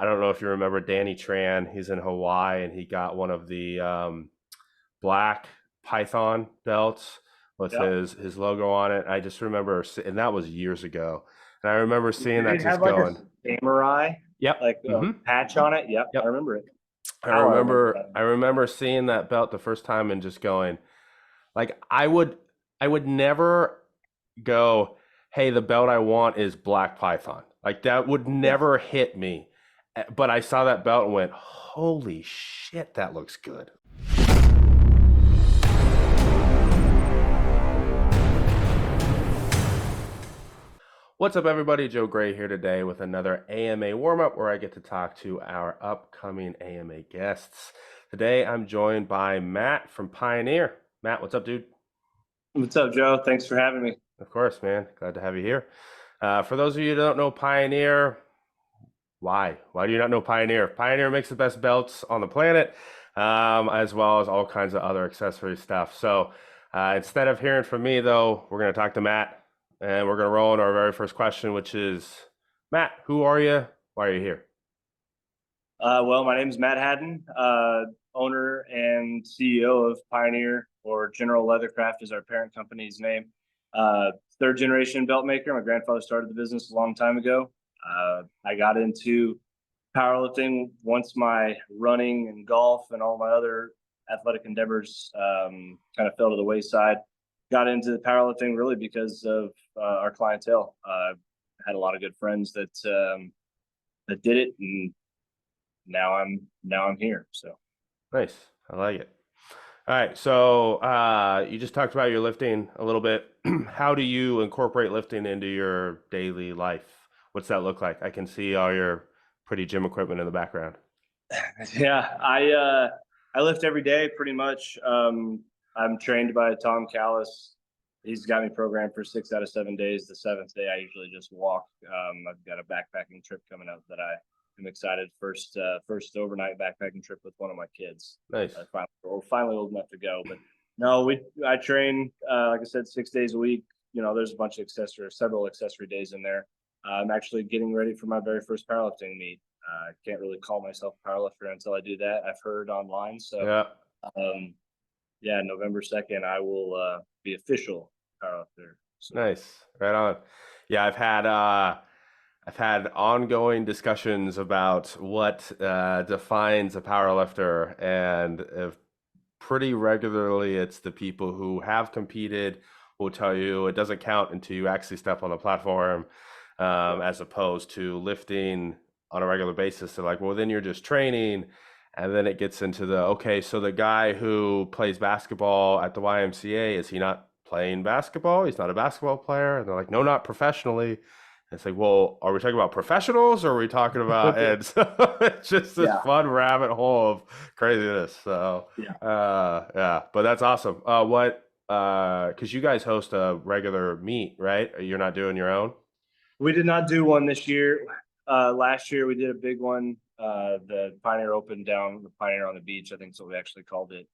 I don't know if you remember Danny Tran. He's in Hawaii, and he got one of the black Python belts with Yep. his logo on it. I just remember, and that was years ago. And I remember seeing Did that it just have like a going, samurai, "Yep, like a patch on it? Yep, I yep." remember it. How I remember that. I remember seeing that belt the first time and just going, like, I would never go, "Hey, the belt I want is Black Python." Like that would Yeah. never hit me. But I saw that belt and went, "Holy shit, that looks good." What's up, everybody? Joe Gray here today with another AMA warm-up where I get to talk to our upcoming AMA guests. Today, I'm joined by Matt from Pioneer. Matt, what's up, dude? What's up, Joe? Thanks for having me. Of course, man. Glad to have you here. For those of you who don't know Pioneer, why? Why do you not know Pioneer? Pioneer makes the best belts on the planet, as well as all kinds of other accessory stuff. So instead of hearing from me, though, we're going to talk to Matt, and we're going to roll into our very first question, which is, Matt, who are you? Why are you here? Well, my name is Matt Haddon, owner and CEO of Pioneer, or General Leathercraft is our parent company's name. Third generation belt maker. My grandfather started the business a long time ago. I got into powerlifting once my running and golf and all my other athletic endeavors kind of fell to the wayside. Got into powerlifting really because of our clientele. Had a lot of good friends that did it, and now I'm here. So Nice. I like it. All right. So you just talked about your lifting a little bit. How do you incorporate lifting into your daily life? What's that look like? I can see all your pretty gym equipment in the background. yeah, I lift every day pretty much. I'm trained by Tom Callis. He's got me programmed for 6 out of 7 days. The seventh day, I usually just walk. I've got a backpacking trip coming up that I am excited. First overnight backpacking trip with one of my kids. Nice. We're finally old enough to go. But no, I train like I said, 6 days a week. There's a bunch of several accessory days in there. I'm actually getting ready for my very first powerlifting meet. I can't really call myself a powerlifter until I do that. I've heard online. So, Yeah. um, yeah, November 2nd, I will be official powerlifter. So, Nice. Right on. Yeah, I've had ongoing discussions about what defines a power lifter, and if pretty regularly it's the people who have competed who will tell you it doesn't count until you actually step on the platform, yeah, as opposed to lifting on a regular basis. They're like, well, then you're just training. And then it gets into the, okay, so the guy who plays basketball at the YMCA, is he not playing basketball? He's not a basketball player. And they're like, no, not professionally. And it's like, well, are we talking about professionals or are we talking about, and so it's just this yeah, fun rabbit hole of craziness. So, yeah. yeah, but that's awesome. Cause you guys host a regular meet, right? You're not doing your own? We did not do one this year. Last year we did a big one. The Pioneer Open down the Pioneer on the Beach, I think is what we actually called it,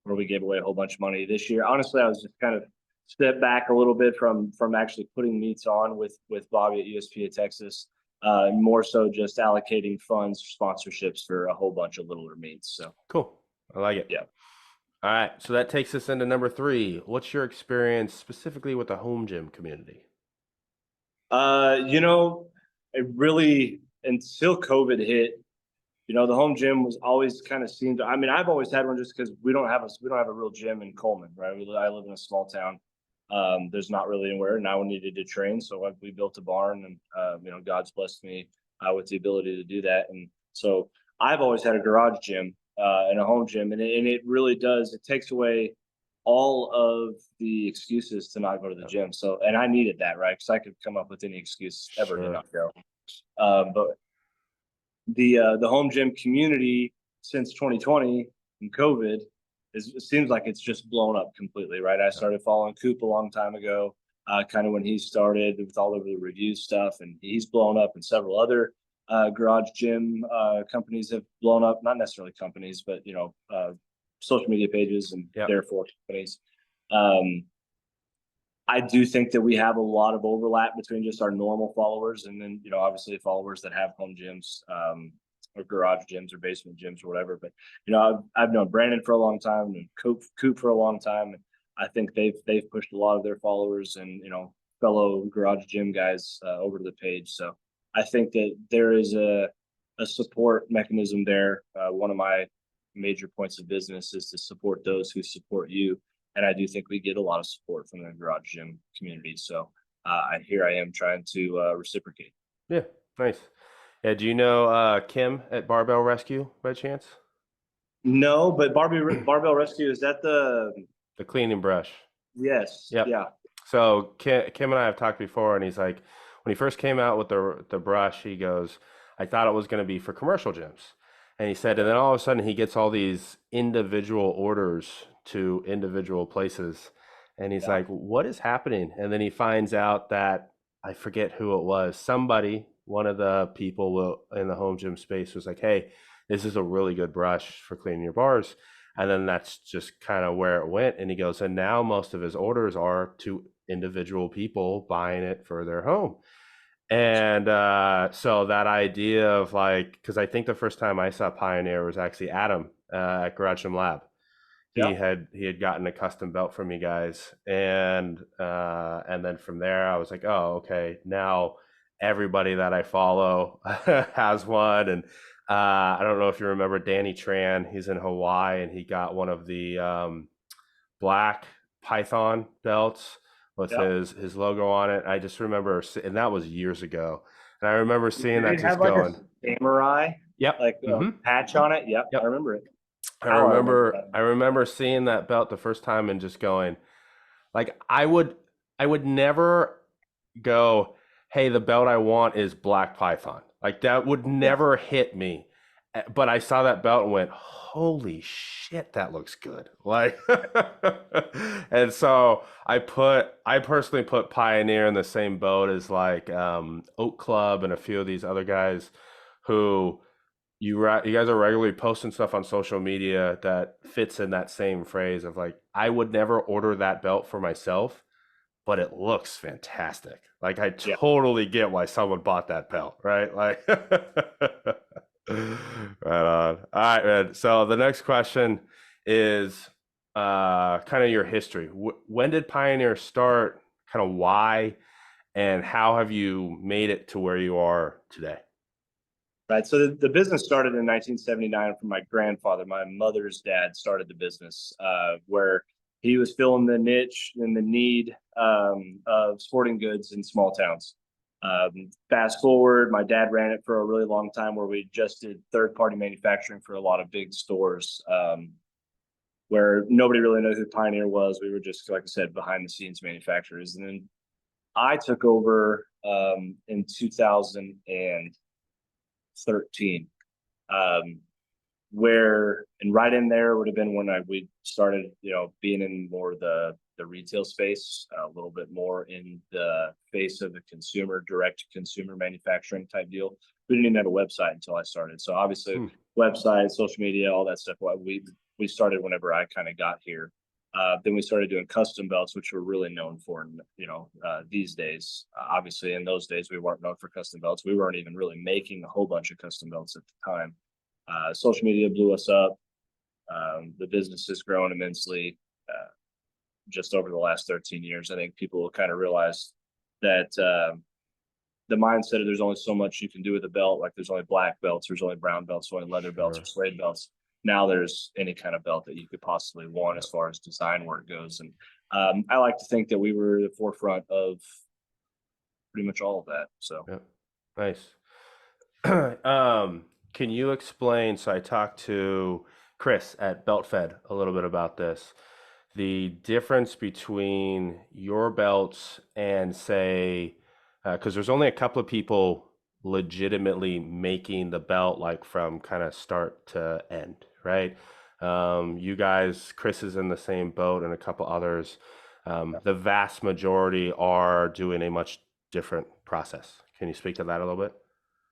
where we gave away a whole bunch of money. This year, honestly, I was just kind of step back a little bit from actually putting meets on with Bobby at USPA Texas. More so just allocating funds, sponsorships for a whole bunch of littler meets. So Cool. I like it. yeah. All right. So that takes us into number three. What's your experience specifically with the home gym community? You know, it really until COVID hit, the home gym was always kind of seemed. I mean, I've always had one just because we don't have a real gym in Coleman, right? I live in a small town. There's not really anywhere, and I needed to train, so we built a barn, and God's blessed me with the ability to do that, and so I've always had a garage gym and a home gym, and it really does. It takes away all of the excuses to not go to the gym. So, and I needed that, right? Because I could come up with any excuse ever to Sure. not go. But the home gym community since 2020 and COVID it seems like it's just blown up completely, right? I started following Coop a long time ago, kind of when he started with all of the review stuff, and he's blown up, and several other garage gym companies have blown up. Not necessarily companies, but social media pages and Yep. therefore companies. Um, I do think that we have a lot of overlap between just our normal followers and then, obviously followers that have home gyms, or garage gyms or basement gyms or whatever. But, I've known Brandon for a long time and Coop for a long time. And I think they've pushed a lot of their followers and, fellow garage gym guys over to the page. So I think that there is a support mechanism there. One of my major points of business is to support those who support you. And I do think we get a lot of support from the garage gym community. So here I am trying to reciprocate. Yeah, nice. Yeah, do you know Kim at Barbell Rescue by chance? No, but Barbell Rescue, is that The cleaning brush. yes, Yep. yeah. So Kim and I have talked before, and he's like, when he first came out with the brush, he goes, I thought it was going to be for commercial gyms. And he said, and then all of a sudden he gets all these individual orders to individual places. And he's Yeah. like, what is happening? And then he finds out that I forget who it was. Somebody, one of the people in the home gym space was like, hey, this is a really good brush for cleaning your bars. And then that's just kind of where it went. And he goes, and now most of his orders are to individual people buying it for their home. And so that idea of like, because I think the first time I saw Pioneer was actually Adam at Garage Gym Lab. Yeah. He had gotten a custom belt from you guys, and then from there I was like, oh, okay, now everybody that I follow has one. And I don't know if you remember Danny Tran. He's in Hawaii, and he got one of the black Python belts with Yeah. his logo on it. I just remember, and that was years ago. And I remember seeing Did that it just have like going, a samurai, yep, like a patch on it? Yep, I yep. remember it. How I remember I that. remember seeing that belt the first time and just going, like, I would never go, hey, the belt I want is black Python. Like that would Yeah. never hit me. But I saw that belt and went, holy shit, that looks good. Like, and so I personally put Pioneer in the same boat as like Oak Club and a few of these other guys who you guys are regularly posting stuff on social media that fits in that same phrase of like, I would never order that belt for myself, but it looks fantastic. Like I Yeah. totally get why someone bought that belt, right? Like right on. All right, man. So the next question is kind of your history. When did Pioneer start? Kind of why, and how have you made it to where you are today? Right. So the business started in 1979 from my grandfather. My mother's dad started the business where he was filling the niche and the need of sporting goods in small towns. Fast forward, my dad ran it for a really long time where we just did third-party manufacturing for a lot of big stores where nobody really knew who Pioneer was. We were just, like I said, behind the scenes manufacturers. And then I took over in 2013, where and right in there would have been when we started, being in more the retail space, a little bit more in the face of the consumer, direct to consumer manufacturing type deal. We didn't even have a website until I started. So obviously, website, social media, all that stuff. We started whenever I kind of got here. Then we started doing custom belts, which we're really known for, these days. Obviously, in those days, we weren't known for custom belts. We weren't even really making a whole bunch of custom belts at the time. Social media blew us up. The business has grown immensely just over the last 13 years. I think people kind of realize that the mindset of there's only so much you can do with a belt. Like there's only black belts, there's only brown belts, only leather belts or suede belts. Now there's any kind of belt that you could possibly want as far as design work goes. And I like to think that we were the forefront of pretty much all of that. So Nice. Can you explain? So I talked to Chris at BeltFed a little bit about this. The difference between your belts and say, because there's only a couple of people legitimately making the belt like from kind of start to end, right? You guys, Chris is in the same boat and a couple others. The vast majority are doing a much different process. Can you speak to that a little bit?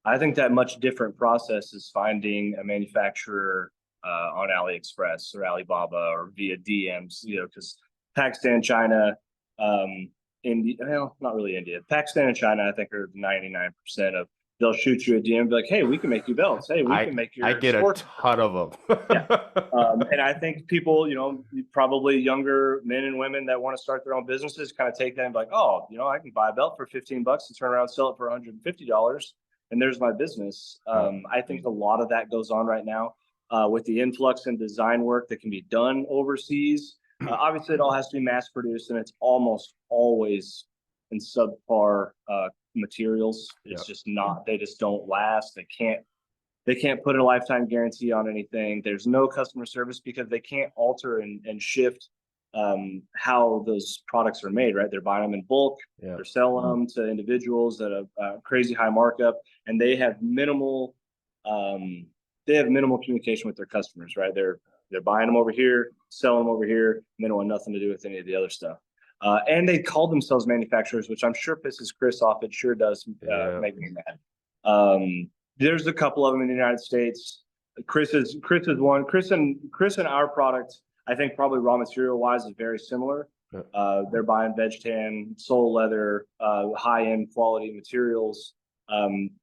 I think that much different process is finding a manufacturer on AliExpress or Alibaba or via DMs, because Pakistan, China, India, well, not really India. Pakistan and China, I think, are 99% of. They'll shoot you a DM, be like, "Hey, we can make you belts. Hey, we can make I your get a sports." ton of Yeah. them. And I think people, probably younger men and women that want to start their own businesses kind of take that and be like, oh, I can buy a belt for 15 bucks and turn around and sell it for $150. And there's my business. I think a lot of that goes on right now with the influx and design work that can be done overseas. Obviously, it all has to be mass produced and it's almost always in subpar materials. It's just not, they just don't last. They can't put a lifetime guarantee on anything. There's no customer service because they can't alter and shift how those products are made, right? They're buying them in bulk. Yeah. They're selling them to individuals at a crazy high markup, and they have minimal communication with their customers, right? They're buying them over here, selling them over here, and they don't want nothing to do with any of the other stuff. And they call themselves manufacturers, which I'm sure pisses Chris off. It sure does make me mad. There's a couple of them in the United States. Chris is one. Chris and our product, I think probably raw material wise is very similar. They're buying veg tan, sole leather, high end quality materials.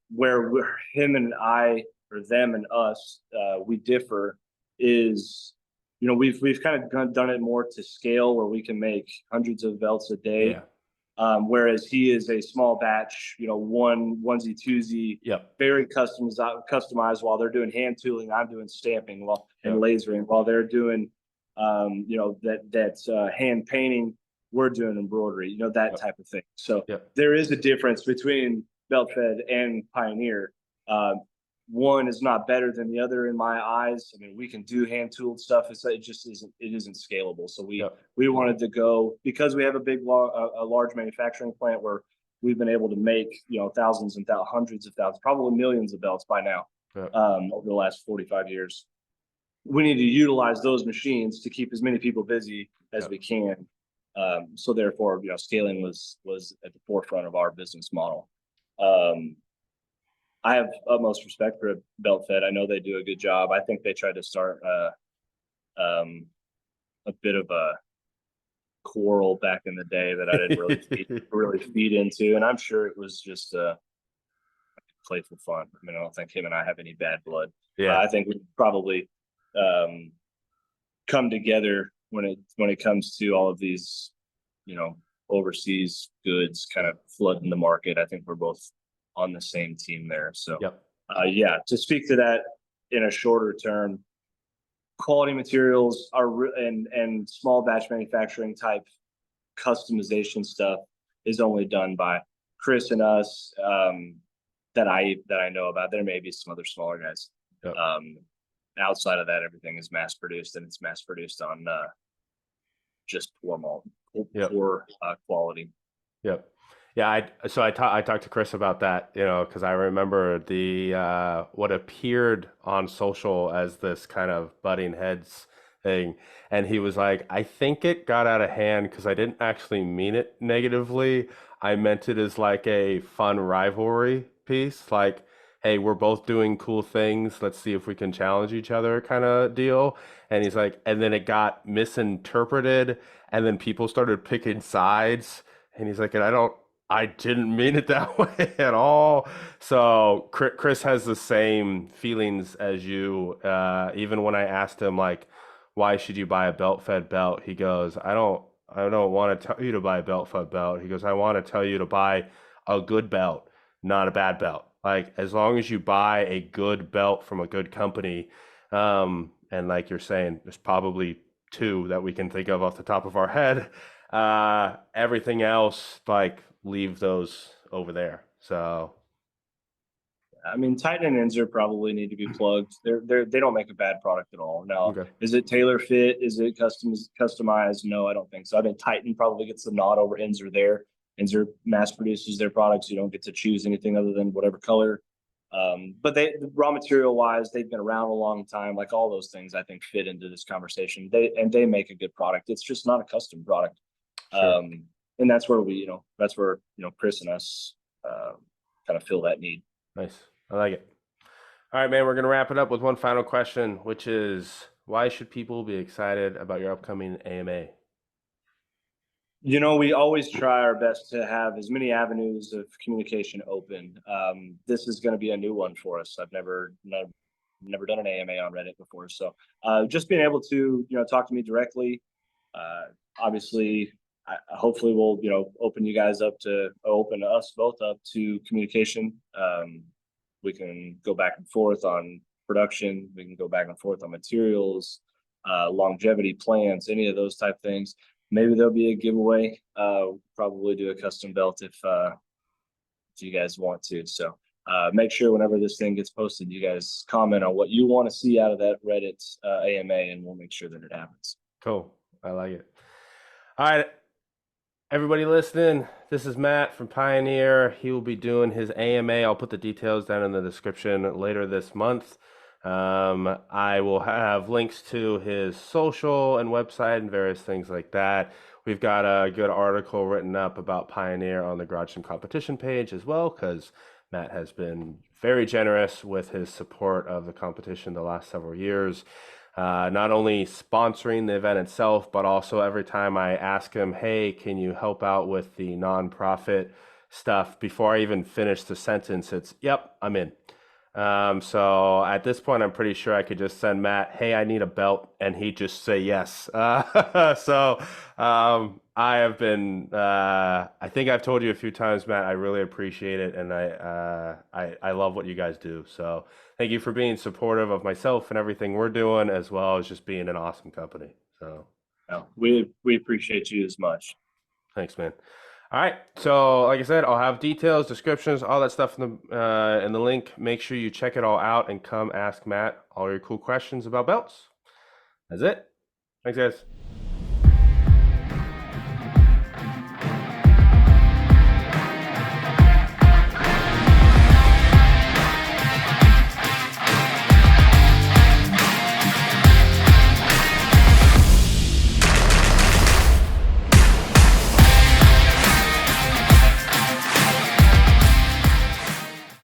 Where him and I, or them and us, we differ is, we've kind of done it more to scale where we can make hundreds of belts a day. Yeah. Whereas he is a small batch, one onesie twosie, very customized. While they're doing hand tooling, I'm doing stamping and lasering. While they're doing, hand painting, we're doing embroidery. That type of thing. So there is a difference between Belt Fed and Pioneer. One is not better than the other in my eyes. I mean, we can do hand tooled stuff. It just isn't scalable. So we wanted to go, because we have a large manufacturing plant where we've been able to make, thousands and hundreds of thousands, probably millions of belts by now, over the last 45 years. We need to utilize those machines to keep as many people busy as we can. So therefore, scaling was at the forefront of our business model. I have utmost respect for Belt Fed. I know they do a good job. I think they tried to start a bit of a quarrel back in the day that I didn't really feed into, and I'm sure it was just playful fun. I mean, I don't think him and I have any bad blood. I think we probably come together when it comes to all of these, overseas goods kind of flooding the market. I think we're both on the same team there. So to speak to that in a shorter term, quality materials and small batch manufacturing type customization stuff is only done by Chris and us, that I know about. There may be some other smaller guys. Outside of that, everything is mass produced, and it's mass produced on just poor quality. Yeah, I talked to Chris about that, because I remember the what appeared on social as this kind of butting heads thing, and he was like, I think it got out of hand because I didn't actually mean it negatively. I meant it as like a fun rivalry piece, like, hey, we're both doing cool things. Let's see if we can challenge each other kind of deal. And he's like, and then it got misinterpreted, and then people started picking sides. And he's like, and I didn't mean it that way at all. So Chris has the same feelings as you. Even when I asked him, like, why should you buy a belt fed belt? He goes, I don't want to tell you to buy a belt fed belt. He goes, I want to tell you to buy a good belt, not a bad belt. Like, as long as you buy a good belt from a good company, and like you're saying, there's probably two that we can think of off the top of our head. Everything else, like, leave those over there. So I mean, Titan and Inzer probably need to be plugged. They don't make a bad product at all. Now, is it tailor fit? Is it customized? No, I don't think so. I think Titan probably gets the nod over Inzer there. Inzer mass produces their products. You don't get to choose anything other than whatever color. But raw material wise, they've been around a long time. Like, all those things, I think, fit into this conversation. They make a good product. It's just not a custom product. And that's where Chris and us kind of fill that need. Nice. I like it. All right, man, we're going to wrap it up with one final question, which is, why should people be excited about your upcoming AMA? We always try our best to have as many avenues of communication open. This is going to be a new one for us. I've never done an AMA on Reddit before, so just being able to talk to me directly. Obviously, hopefully we'll open you guys up to open us both up to communication. We can go back and forth on production. We can go back and forth on materials, longevity plans, any of those type things. Maybe there'll be a giveaway. Probably do a custom belt if you guys want to. So make sure whenever this thing gets posted, you guys comment on what you want to see out of that Reddit AMA, and we'll make sure that it happens. Cool. I like it. All right. Everybody listening, this is Matt from Pioneer. He will be doing his AMA. I'll put the details down in the description later this month. I will have links to his social and website and various things like that. We've got a good article written up about Pioneer on the Garage Gym competition page as well, because Matt has been very generous with his support of the competition the last several years. Not only sponsoring the event itself, but also every time I ask him, hey, can you help out with the nonprofit stuff? Before I even finish the sentence, it's, yep, I'm in. So at this point, I'm pretty sure I could just send Matt, hey, I need a belt, and he'd just say yes. I have been, I think I've told you a few times, Matt, I really appreciate it, and I love what you guys do. So thank you for being supportive of myself and everything we're doing, as well as just being an awesome company. So we appreciate you as much. thanks, man. All right, so like I said, I'll have details, descriptions, all that stuff in the link. Make sure you check it all out and come ask Matt all your cool questions about belts. That's it. Thanks, guys.